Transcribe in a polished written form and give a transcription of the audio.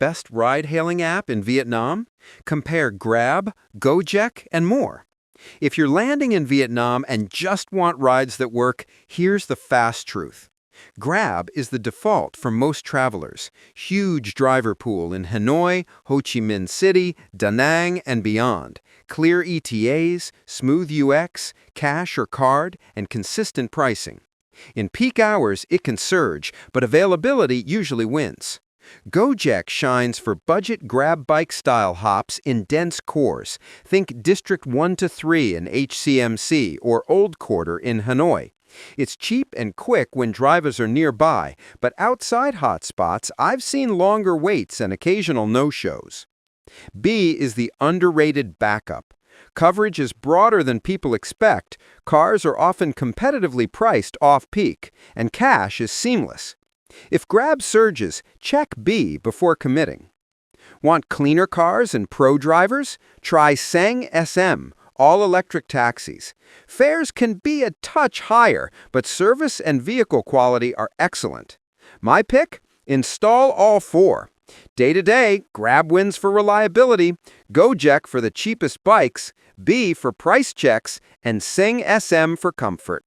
best ride-hailing app in Vietnam? Compare Grab, Gojek, and more. If you're landing in Vietnam and just want rides that work, here's the fast truth. Grab is the default for most travelers. Huge driver pool in Hanoi, Ho Chi Minh City, Da Nang, and beyond. Clear ETAs, smooth UX, cash or card, and consistent pricing. In peak hours, it can surge, but availability usually wins. Gojek shines for budget grab bike-style hops in dense cores. Think District 1 to 3 in HCMC or Old Quarter in Hanoi. It's cheap and quick when drivers are nearby, but outside hotspots, I've seen longer waits and occasional no-shows. B is the underrated backup. Coverage is broader than people expect, cars are often competitively priced off-peak, and cash is seamless. If Grab surges, check B before committing. Want cleaner cars and pro drivers? Try Xanh SM, all-electric taxis. Fares can be a touch higher, but service and vehicle quality are excellent. My pick? Install all four. Day-to-day, Grab wins for reliability, Gojek for the cheapest bikes, B for price checks, and Xanh SM for comfort.